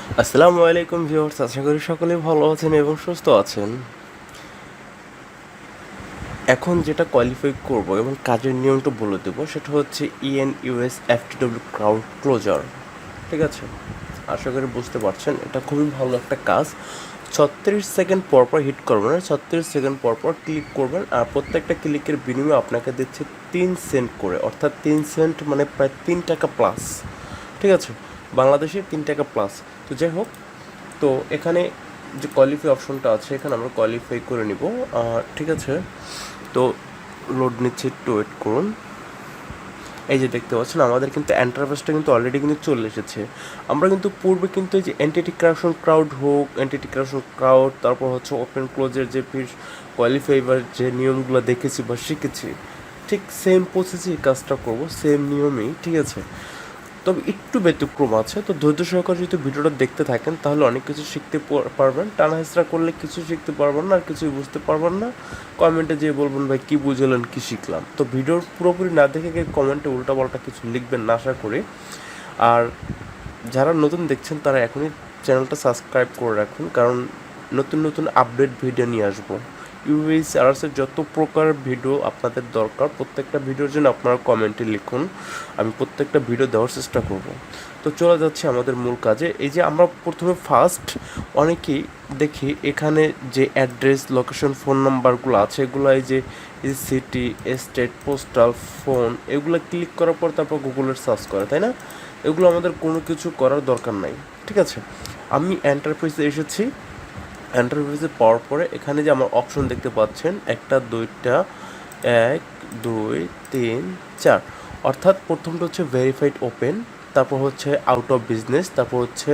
আসসালামু আলাইকুম ভিউয়ার্স, আশা করি সকলেই ভালো আছেন এবং সুস্থ আছেন। এখন যেটা কোয়ালিফাই করব এবং কাজের নিয়মটা বলে দেবো, সেটা হচ্ছে ইএনইউএস এফটিডব্লিউ ক্রাউড ক্লোজার। ঠিক আছে, আশা করি বুঝতে পারছেন। এটা খুবই ভালো একটা কাজ। 36 সেকেন্ড পর পর হিট করবেন, 36 সেকেন্ড পর পর ক্লিক করবেন, আর প্রত্যেকটা ক্লিকের বিনিময়ে আপনাকে দিচ্ছে 3 সেন্ট করে, অর্থাৎ 3 সেন্ট মানে প্রায় 3 টাকা প্লাস। ঠিক আছে, বাংলাদেশে 3 টাকা প্লাস। তো যাই হোক, তো এখানে যে কোয়ালিফাই অপশনটা আছে, এখানে আমরা কোয়ালিফাই করে নিব। ঠিক আছে, তো লোড নিচ্ছে, একটু ওয়েট করুন। এই যে দেখতে পাচ্ছেন, আমাদের কিন্তু এন্টারপ্রাইজটা কিন্তু অলরেডি কিন্তু চলে এসেছে। আমরা কিন্তু পূর্বে কিন্তু এই যে এন্টিটি ক্রাউশন ক্রাউড হোক, এন্টিটি ক্রাউশন ক্রাউড, তারপর হচ্ছে ওপেন ক্লোজের যে কোয়ালিফাই বা যে নিয়মগুলো দেখেছি বা শিখেছি, ঠিক সেম প্রসেসে এই কাজটা করবো, সেম নিয়মেই। ঠিক আছে, তবে একটু ব্যতিক্রম আছে। তো ধৈর্য সহকারে যদি ভিডিওটা দেখতে থাকেন তাহলে অনেক কিছু শিখতে পারবেন। টানা হেঁচড়া করলে কিছু শিখতে পারবেন না, আর কিছুই বুঝতে পারবেন না। কমেন্টে যেয়ে বলবেন ভাই কী বুঝলেন, কী শিখলাম। তো ভিডিওর পুরোপুরি না দেখে কমেন্টে উল্টাপাল্টা কিছু লিখবেন না, আশা করি। আর যারা নতুন দেখছেন তারা এখনই চ্যানেলটা সাবস্ক্রাইব করে রাখুন, কারণ নতুন নতুন আপডেট ভিডিও নিয়ে আসবো। ইউএসআরএসের যত প্রকার ভিডিও আপনাদের দরকার, প্রত্যেকটা ভিডিওর জন্য আপনারা কমেন্টে লিখুন, আমি প্রত্যেকটা ভিডিও দেওয়ার চেষ্টা করব। তো চলে যাচ্ছে আমাদের মূল কাজে। এই যে আমরা প্রথমে ফার্স্ট অনেকেই দেখি এখানে যে অ্যাড্রেস, লোকেশন, ফোন নাম্বারগুলো আছে, এগুলো এই যে সিটি, স্টেট, পোস্টাল, ফোন, এগুলো ক্লিক করার পর তারপর গুগলের সার্চ করে, তাই না? এগুলো আমাদের কোনো কিছু করার দরকার নাই। ঠিক আছে, আমি এন্টারপ্রাইজে এসেছি। এন্টারপ্রাইজে পাওয়ার পরে এখানে যে আমার অপশন দেখতে পাচ্ছেন, একটা, দুইটা, 1, 2, 3, 4, অর্থাৎ প্রথমটা হচ্ছে ভেরিফাইড ওপেন, তারপর হচ্ছে আউট অফ বিজনেস, তারপর হচ্ছে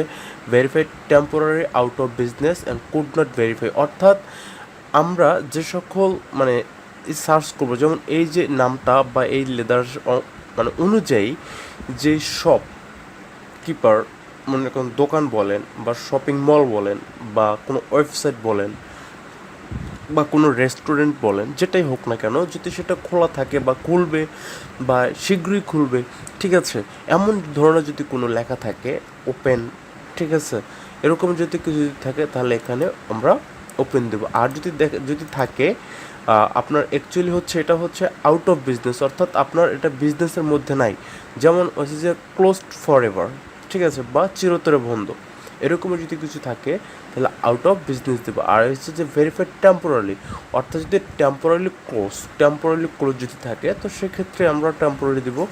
verified temporary out of business and could not verify. অর্থাৎ আমরা যে সকল মানে সার্চ করবো, যেমন এই যে নামটা বা এই লেদার মানে অনুযায়ী যে শপ কিপার, মনে করুন দোকান বলেন বা শপিং মল বলেন বা কোনো ওয়েবসাইট বলেন বা কোনো রেস্টুরেন্ট বলেন, যেটাই হোক না কেন, যদি সেটা খোলা থাকে বা খুলবে বা শীঘ্রই খুলবে, ঠিক আছে, এমন ধরনের যদি কোনো লেখা থাকে ওপেন, ঠিক আছে, এরকম যদি কিছু যদি থাকে তাহলে এখানে আমরা ওপেন দেবো। আর যদি থাকে আপনার অ্যাকচুয়ালি হচ্ছে এটা হচ্ছে আউট অফ বিজনেস, অর্থাৎ আপনার এটা বিজনেসের মধ্যে নাই, যেমন হচ্ছে যে ক্লোজড ফর এভার, ঠিক আছে, বা চিরতরে বন্ধ, এরকমই যদি কিছু থাকে তাহলে আউট অফ বিজনেস দেবো। আর হচ্ছে যে ভেরিফাইড টেম্পোরারি, অর্থাৎ যদি টেম্পোরারি ক্লোজ যদি থাকে তো সেক্ষেত্রে আমরা টেম্পোরারি দেবো।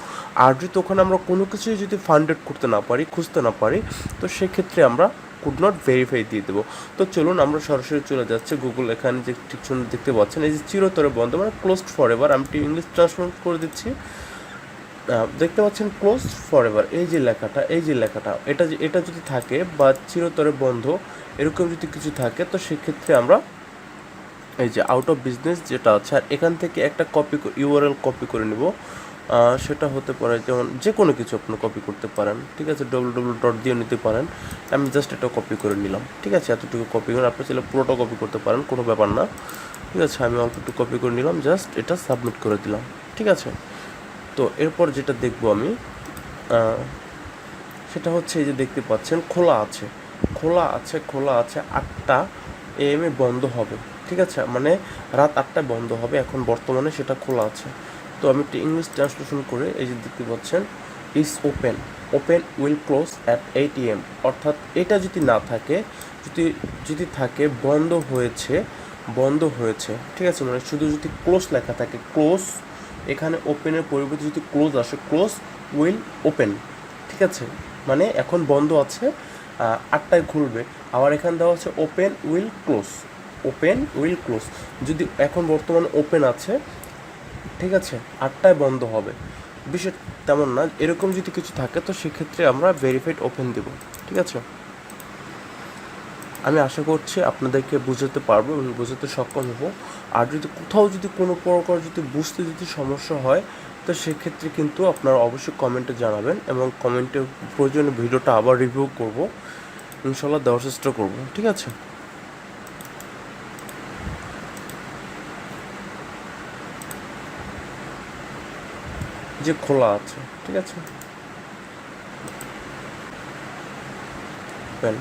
আর যদি ওখানে আমরা কোনো কিছুই যদি ফান্ডেড করতে না পারি, খুঁজতে না পারি, তো সেক্ষেত্রে আমরা কুড নট ভেরিফাই দিয়ে দেবো। তো চলুন আমরা সরাসরি চলে যাচ্ছি গুগল। এখানে যে ঠিক সুন্দর দেখতে পাচ্ছেন, এই যে চিরতরে বন্ধ মানে ক্লোজড ফর এভার, আমি ইংলিশ ট্রান্সলেট করে দিচ্ছি। দেখতে পাচ্ছেন ক্লোজ ফর এভার, এই যে লেখাটা, এটা যদি থাকে বা চিরতরে বন্ধ এরকম যদি কিছু থাকে, তো সেক্ষেত্রে আমরা এই যে আউট অফ বিজনেস যেটা আছে, আর এখান থেকে একটা ইউআরএল কপি করে নিব। সেটা হতে পারে যেমন যে কোনো কিছু আপনি কপি করতে পারেন, ঠিক আছে, www দিয়ে নিতে পারেন। আমি জাস্ট এটা কপি করে নিলাম, ঠিক আছে, এতটুকু কপি করে, আপনি চাইলে পুরোটা কপি করতে পারেন, কোনো ব্যাপার না। ঠিক আছে, আমি অল্প একটু কপি করে নিলাম, জাস্ট এটা সাবমিট করে দিলাম। ঠিক আছে, তো এরপর যেটা দেখবো আমি, সেটা হচ্ছে এই যে দেখতে পাচ্ছেন খোলা আছে 8টা AM বন্ধ হবে। ঠিক আছে, মানে রাত 8টায় বন্ধ হবে, এখন বর্তমানে সেটা খোলা আছে। তো আমি একটা ইংলিশ ট্রান্সলেশন করে, এই যে দেখতে পাচ্ছেন is open will close at 8 AM, অর্থাৎ এটা যদি না থাকে, যদি যদি থাকে বন্ধ হয়েছে, ঠিক আছে, মানে শুধু যদি ক্লোজ লেখা থাকে ক্লোজ, এখানে ওপেনের পরিবর্তে যদি ক্লোজ আসে, ক্লোজ উইল ওপেন, ঠিক আছে, মানে এখন বন্ধ আছে, 8টায় খুলবে। আবার এখানে দেওয়া আছে ওপেন উইল ক্লোজ, যদি এখন বর্তমানে ওপেন আছে, ঠিক আছে, 8টায় বন্ধ হবে, বিষয় তেমন না। এরকম যদি কিছু থাকে তো সেক্ষেত্রে আমরা ভেরিফাইড ওপেন দেব। ঠিক আছে, আমি আশা করছি আপনাদেরকে বুঝাতে পারবো এবং বোঝাতে সক্ষম হব। আর যদি কোথাও যদি কোনো প্রকার যদি বুঝতে যদি সমস্যা হয়, তো সেক্ষেত্রে কিন্তু আপনারা অবশ্যই কমেন্টে জানাবেন, এবং কমেন্টে প্রয়োজনে ভিডিওটা আবার রিভিউ করব, ইনশাল্লাহ দেওয়ার চেষ্টা করব। ঠিক আছে, যে খোলা আছে, ঠিক আছে, ওপেন।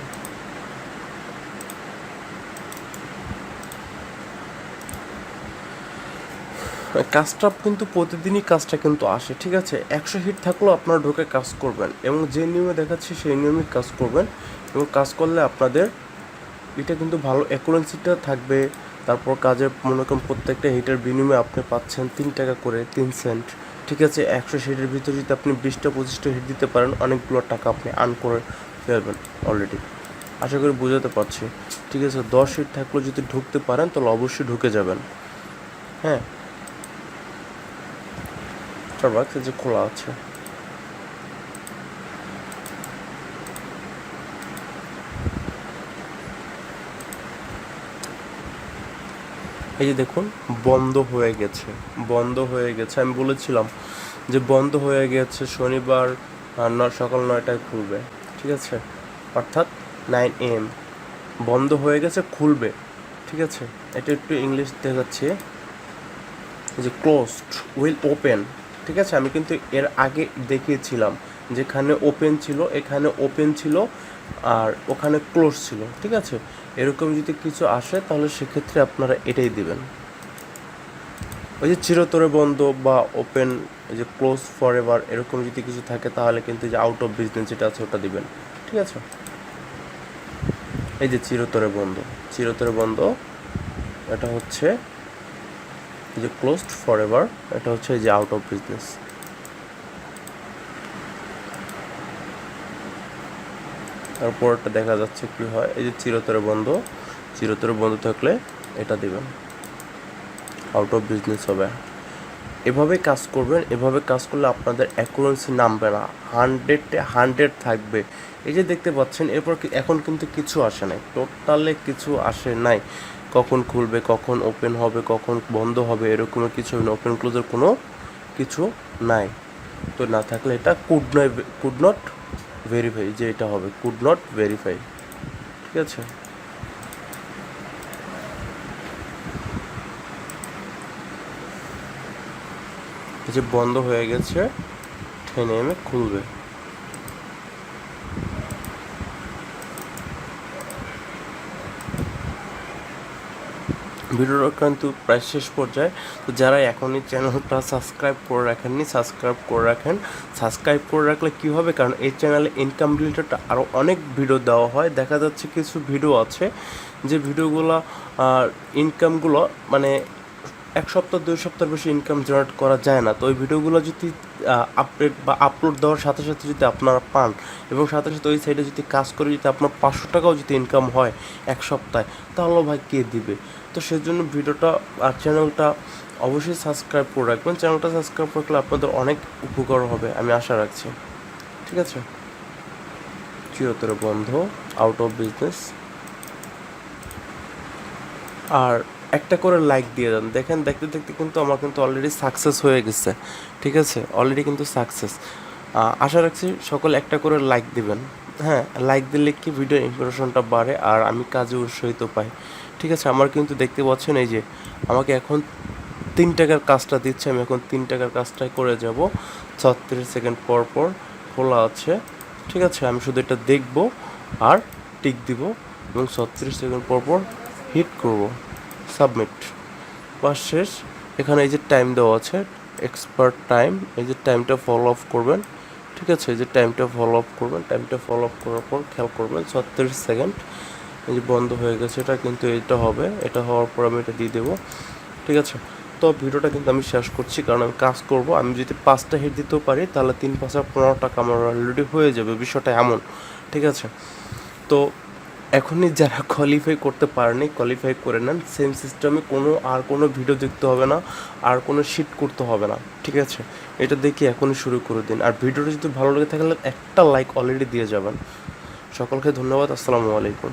কাজটা কিন্তু প্রতিদিনই কাজটা কিন্তু আসে, ঠিক আছে? 100 হিট থাকলেও আপনারা ঢুকে কাজ করবেন এবং যে নিয়মে দেখাচ্ছি সেই নিয়মে কাজ করবেন এবং কাজ করলে আপনাদের এটা কিন্তু ভালো অ্যাকুরেন্সিটা থাকবে। তারপর কাজের মনে করেন প্রত্যেকটা হিটের বিনিময়ে আপনি পাচ্ছেন 3 টাকা করে 3 সেন্ট, ঠিক আছে? 100 হিটের ভিতরে যদি আপনি 20টা 25টা হিট দিতে পারেন অনেকগুলো টাকা আপনি আর্ন করে ফেলবেন অলরেডি। আশা করি বোঝাতে পারছি, ঠিক আছে? 10 হিট থাকলেও যদি ঢুকতে পারেন তাহলে অবশ্যই ঢুকে যাবেন। হ্যাঁ, স্টারবাকস যে খোলা আছে। এই যে দেখুন বন্ধ হয়ে গেছে, বন্ধ হয়ে গেছে। আমি বলেছিলাম যে বন্ধ হয়ে গেছে, শনিবার সকাল 9টায় খুলবে, ঠিক আছে? অর্থাৎ 9 AM বন্ধ হয়ে গেছে, খুলবে, ঠিক আছে? এটা একটু ইংলিশ দেখাচ্ছি যে ক্লোজড উইল ওপেন, ঠিক আছে? আমি কিন্তু এর আগে দেখিয়েছিলাম যেখানে ওপেন ছিল এখানে ওপেন ছিল আর ওখানে ক্লোজ ছিল, ঠিক আছে? এরকম যদি কিছু আসে তাহলে সেক্ষেত্রে আপনারা এটাই দিবেন। ওই যে চিরতরে বন্ধ বা ওপেন, এই যে ক্লোজ ফর এভার এরকম যদি কিছু থাকে তাহলে কিন্তু যে আউট অফ বিজনেস যেটা আছে ওটা দিবেন, ঠিক আছে? এই যে চিরতরে বন্ধ, চিরতরে বন্ধ, এটা হচ্ছে এই যে ক্লোজড ফর এভার, এটা হচ্ছে এই যে আউট অফ বিজনেস। তারপরটা দেখা যাচ্ছে কি হয়, এই যে চিরতরে বন্ধ, চিরতরে বন্ধ থাকলে এটা দিবেন, আউট অফ বিজনেস হবে। এভাবে কাজ করবেন, এভাবে কাজ করলে আপনাদের অ্যাকুরেন্সি নামবে না, 100 থাকবে। এই যে দেখতে পাচ্ছেন এরপর এখন কিন্তু কিছু আসে নাই, টোটালে কিছু আসে নাই। কখন খুলবে, কখন ওপেন হবে, কখন বন্ধ হবে এরকমের কিছু না, ওপেন ক্লোজের কোনো কিছু নাই। তো না থাকলে এটা কুড নট ভেরিফাই, যে এটা হবে কুড নট ভেরিফাই, ঠিক আছে? এই যে বন্ধ হয়ে গেছে, 10 AM খুলবে। ভিডিওটা কিন্তু প্রায় শেষ পর্যায়ে। তো যারা এখনই চ্যানেলটা সাবস্ক্রাইব করে রাখেননি সাবস্ক্রাইব করে রাখেন। সাবস্ক্রাইব করে রাখলে কী হবে, কারণ এই চ্যানেলে ইনকাম রিলেটেড আরও অনেক ভিডিও দেওয়া হয়। দেখা যাচ্ছে কিছু ভিডিও আছে যে ভিডিওগুলো ইনকামগুলো মানে 1 সপ্তাহ 2 সপ্তাহের বেশি ইনকাম জেনারেট করা যায় না। তো ওই ভিডিওগুলো যদি আপডেট বা আপলোড দেওয়ার সাথে সাথে যদি আপনারা পান এবং সাথে সাথে ওই সাইডে যদি কাজ করে যদি আপনার 500 টাকাও যদি ইনকাম হয় 1 সপ্তাহে, তাহলে ভাই কে দিবে? তো সেজন্য ভিডিওটা আর চ্যানেলটা অবশ্যই সাবস্ক্রাইব করে রাখবেন। চ্যানেলটা সাবস্ক্রাইব রাখলে আপনাদের অনেক উপকার হবে আমি আশা রাখছি, ঠিক আছে? চিরতরে বন্ধ, আউট অফ বিজনেস। আর একটা করে লাইক দিয়ে দেন, দেখেন দেখতে দেখতে কিন্তু আমার কিন্তু অলরেডি সাকসেস হয়ে গেছে, ঠিক আছে? অলরেডি কিন্তু সাকসেস। আশা রাখছি সকলে একটা করে লাইক দিবেন। হ্যাঁ, লাইক দিলে কি ভিডিও ইমপ্রেশনটা বাড়ে আর আমি কাজে উৎসাহিত পাই, ঠিক আছে? আমার কিন্তু দেখতে পাচ্ছেন এই যে আমাকে এখন 3 টাকার কাজটা দিচ্ছে, আমি এখন 3 টাকার কাজটাই করে যাব। 36 সেকেন্ড পর পর খোলা আছে, ঠিক আছে? আমি শুধু এটা দেখব আর টিক দিব এবং 36 সেকেন্ড পর পর হিট করব, সাবমিট, বাস শেষ। এখানে এই যে টাইম দেওয়া আছে এক্সপার্ট টাইম, এই যে টাইমটা ফলো আপ করবেন, ঠিক আছে? এই যে টাইমটা ফলো আপ করবেন, টাইমটা ফলো আপ করার পর খেয়াল করবেন 36 সেকেন্ড। এই যে বন্ধ হয়ে গেছে, এটা কিন্তু এটা হবে, এটা হওয়ার পর আমি এটা দিয়ে দেবো, ঠিক আছে? তো ভিডিওটা কিন্তু আমি শেষ করছি কারণ আমি কাজ করব। আমি যদি 5টা হিট দিতেও পারি তাহলে 3 5 15 টাকা আমার অলরেডি হয়ে যাবে, বিষয়টা এমন, ঠিক আছে? তো এখনই যারা কোয়ালিফাই করতে পারেনি কোয়ালিফাই করে নেন, সেম সিস্টেমে কোনো ভিডিও দেখতে হবে না, আর কোনো শিট করতে হবে না, ঠিক আছে? এটা দেখে এখনই শুরু করে দিন। আর ভিডিওটা যদি ভালো লেগে থাকলে একটা লাইক অলরেডি দিয়ে যাবেন। সকলকে ধন্যবাদ, আসসালামু আলাইকুম।